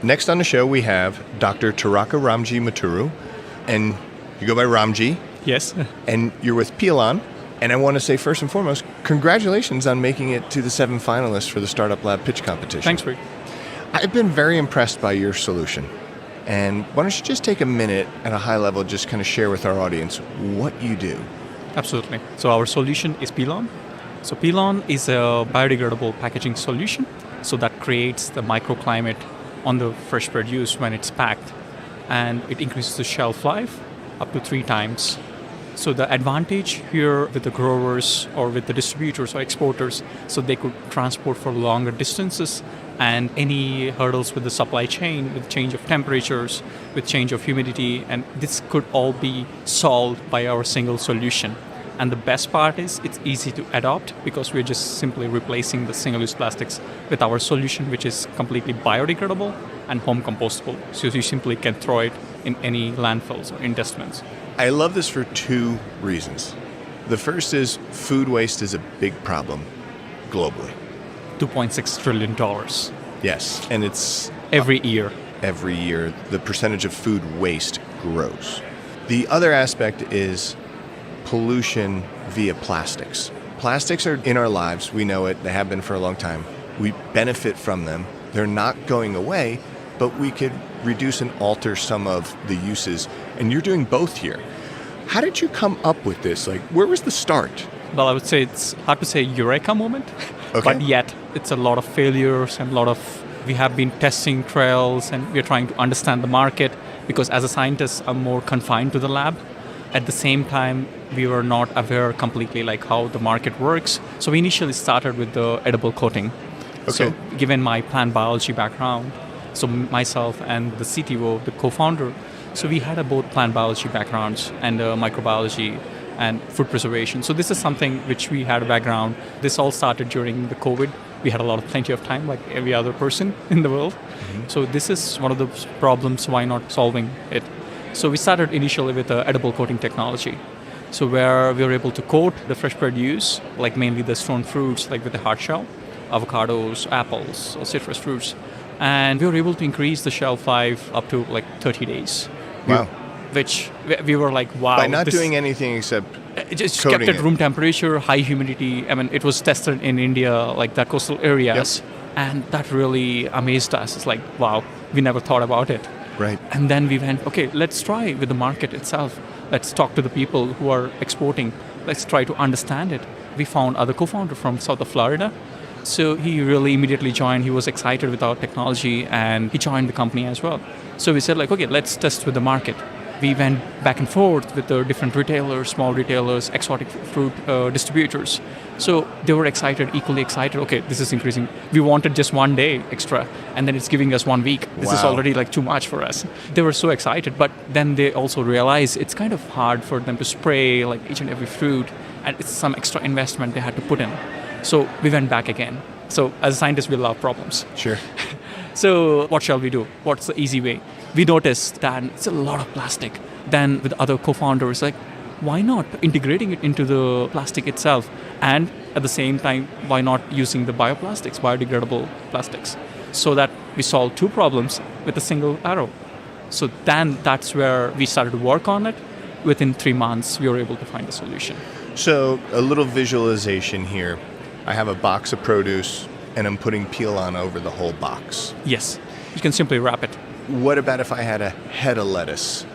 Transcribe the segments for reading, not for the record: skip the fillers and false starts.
Next on the show, we have Dr.TarakaRamji Moturu, and you go by Ramji. Yes. And you're with PeelON. And I want to say, first and foremost, congratulations on making it to the 7 finalists for the Startup Lab Pitch Competition. Thanks, Rick. I've been very impressed by your solution. And why don't you just take a minute at a high level, just kind of share with our audience what you do. Absolutely. So our solution is PeelON. So PeelON is a biodegradable packaging solution. So that creates the microclimate on the fresh produce when it's packed. And it increases the shelf life up to 3 times. So the advantage here with the growers or with the distributors or exporters, so they could transport for longer distances, and any hurdles with the supply chain, with change of temperatures, with change of humidity, and this could all be solved by our single solution. And the best part is it's easy to adopt because we're just simply replacing the single-use plastics with our solution, which is completely biodegradable and home compostable. So you simply can throw it in any landfills or in dustbins. I love this for 2 reasons. The first is food waste is a big problem globally. $2.6 trillion. Yes, and it's every year. Every year, the percentage of food waste grows. The other aspect is pollution via plastics. Plastics are in our lives. We know it. They have been for a long time. We benefit from them. They're not going away, but we could reduce and alter some of the uses. And you're doing both here. How did you come up with this? Like, where was the start? Well, I would say it's hard to say eureka moment, but yet it's a lot of failures and we have been testing trials, and we're trying to understand the market because as a scientist, I'm more confined to the lab. At the same time, we were not aware completely like how the market works. So we initially started with the edible coating. Okay. So given my plant biology background, so myself and the CTO, the co-founder, so we had both plant biology backgrounds and microbiology and food preservation. So this is something which we had a background. This all started during the COVID. We had plenty of time like every other person in the world. Mm-hmm. So this is one of the problems, why not solving it? So we started initially with edible coating technology. So where we were able to coat the fresh produce, like mainly the stone fruits, like with the hard shell, avocados, apples, or citrus fruits. And we were able to increase the shelf life up to 30 days. Wow. Which we were like, wow. By not doing anything except it just kept at room temperature, high humidity. I mean, it was tested in India, like the coastal areas. Yep. And that really amazed us. It's like, wow, we never thought about it. Right. And then we went, okay, let's try with the market itself. Let's talk to the people who are exporting. Let's try to understand it. We found other co-founder from south of Florida. So he really immediately joined. He was excited with our technology and he joined the company as well. So we said okay, let's test with the market. We went back and forth with the different retailers, small retailers, exotic fruit distributors. So they were excited, equally excited. Okay, this is increasing. We wanted just 1 day extra, and then it's giving us 1 week. This is already too much for us. They were so excited, but then they also realized it's kind of hard for them to spray each and every fruit, and it's some extra investment they had to put in. So we went back again. So as scientists, we love problems. Sure. So what shall we do? What's the easy way? We noticed that it's a lot of plastic. Then with other co-founders, why not integrating it into the plastic itself? And at the same time, why not using the bioplastics, biodegradable plastics? So that we solve 2 problems with a single arrow. So then that's where we started to work on it. Within 3 months, we were able to find a solution. So a little visualization here. I have a box of produce, and I'm putting PeelON over the whole box. Yes, you can simply wrap it. What about if I had a head of lettuce?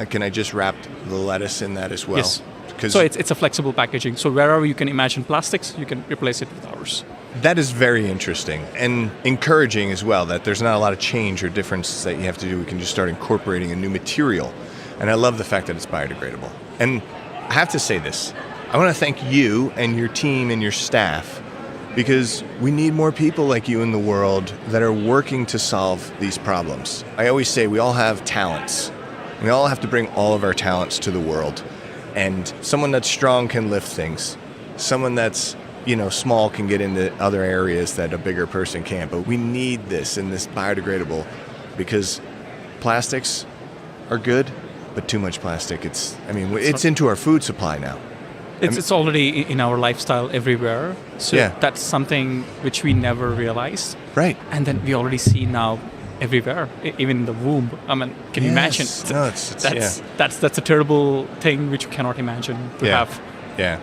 Can I just wrap the lettuce in that as well? Yes. So it's a flexible packaging. So wherever you can imagine plastics, you can replace it with ours. That is very interesting and encouraging as well, that there's not a lot of change or difference that you have to do. We can just start incorporating a new material. And I love the fact that it's biodegradable. And I have to say this. I want to thank you and your team and your staff, because we need more people like you in the world that are working to solve these problems. I always say we all have talents. We all have to bring all of our talents to the world. And someone that's strong can lift things. Someone that's small can get into other areas that a bigger person can't. But we need this and this biodegradable, because plastics are good, but too much plastic, it's into our food supply now. It's already in our lifestyle everywhere. So yeah. That's something which we never realized. Right. And then we already see now everywhere, even in the womb. I mean, can you imagine? No, That's a terrible thing which you cannot imagine to have. Yeah.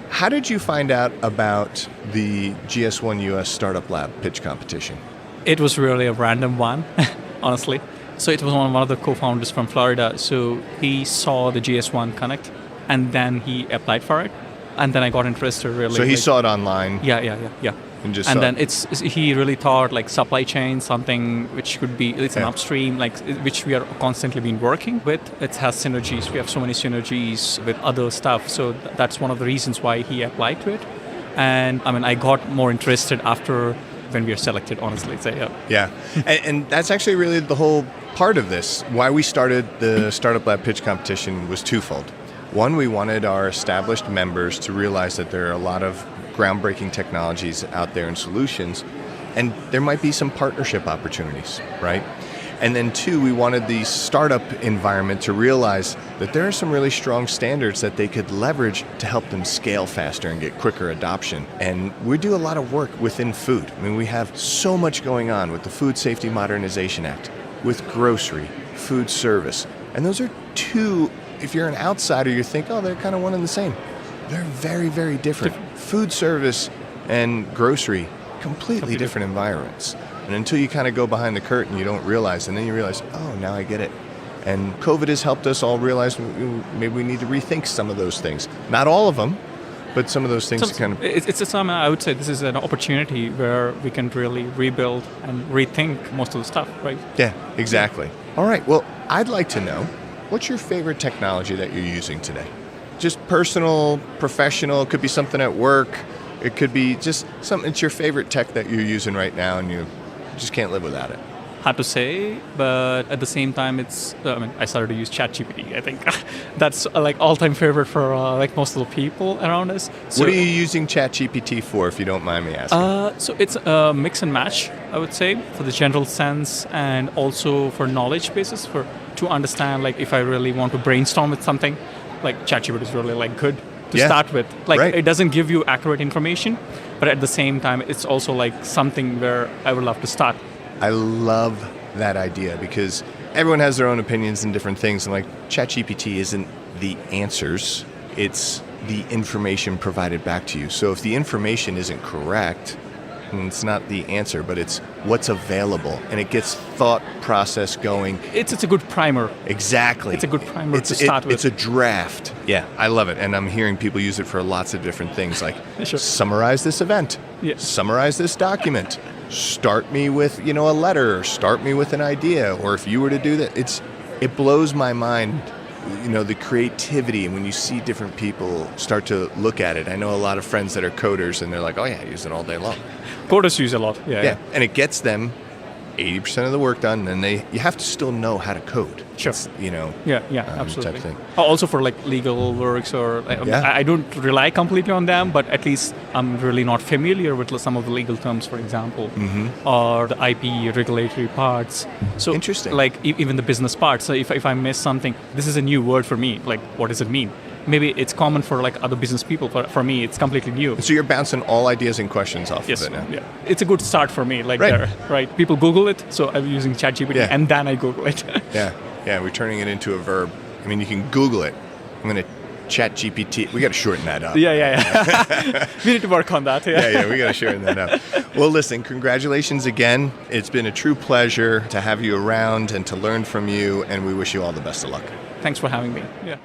How did you find out about the GS1 US Startup Lab pitch competition? It was really a random one, honestly. So it was one of the co-founders from Florida. So he saw the GS1 Connect, and then he applied for it. And then I got interested really. So he saw it online? Yeah. And then he really thought like supply chain, something which could be, it's an upstream, like which we are constantly been working with. It has synergies. We have so many synergies with other stuff. So that's one of the reasons why he applied to it. And I mean, I got more interested after when we are selected, honestly. So, yeah. And that's actually really the whole part of this. Why we started the Startup Lab pitch competition was twofold. One, we wanted our established members to realize that there are a lot of groundbreaking technologies out there and solutions, and there might be some partnership opportunities, right? And then two, we wanted the startup environment to realize that there are some really strong standards that they could leverage to help them scale faster and get quicker adoption. And we do a lot of work within food. I mean, we have so much going on with the Food Safety Modernization Act, with grocery, food service. And those are two, if you're an outsider, you think, oh, they're kind of one and the same. They're very, very different. Food service and grocery, completely different environments. And until you kind of go behind the curtain, you don't realize. And then you realize, oh, now I get it. And COVID has helped us all realize maybe we need to rethink some of those things. Not all of them, but some of those things I would say this is an opportunity where we can really rebuild and rethink most of the stuff, right? Yeah, exactly. All right, well, I'd like to know, what's your favorite technology that you're using today? Just personal, professional, it could be something at work, it could be just something, it's your favorite tech that you're using right now and you just can't live without it. Hard to say, but at the same time, I started to use ChatGPT. I think that's like all-time favorite for like most of the people around us. So, what are you using ChatGPT for, if you don't mind me asking? So it's a mix and match, I would say, for the general sense and also for knowledge basis, to understand like if I really want to brainstorm with something. Like ChatGPT is really like good to start with. Like It doesn't give you accurate information, but at the same time, it's also like something where I would love to start. I love that idea because everyone has their own opinions and different things. And like ChatGPT isn't the answers, it's the information provided back to you. So if the information isn't correct, and it's not the answer, but it's what's available, and it gets thought process going. It's a good primer. Exactly. It's a good primer to start with. It's a draft. Yeah, I love it, and I'm hearing people use it for lots of different things, like summarize this event, summarize this document, start me with a letter, or start me with an idea, or if you were to do that, it blows my mind. The creativity, and when you see different people start to look at it. I know a lot of friends that are coders, and they're like, oh yeah, I use it all day long. Coders use a lot, yeah. And it gets them 80% of the work done, and you have to still know how to code. Sure. Absolutely. Type of thing. Also for like legal works, or I don't rely completely on them, but at least I'm really not familiar with some of the legal terms, for example, or the IP regulatory parts. So interesting. Like even the business parts. So if I miss something, this is a new word for me. Like, what does it mean? Maybe it's common for like other business people. For me, it's completely new. So you're bouncing all ideas and questions off of it now. Yeah, it's a good start for me. Like right? People Google it, so I'm using ChatGPT, and then I Google it. We're turning it into a verb. I mean, you can Google it. I'm going to ChatGPT. We got to shorten that up. Yeah. We need to work on that. Yeah, we got to shorten that up. Well, listen, congratulations again. It's been a true pleasure to have you around and to learn from you, and we wish you all the best of luck. Thanks for having me. Yeah.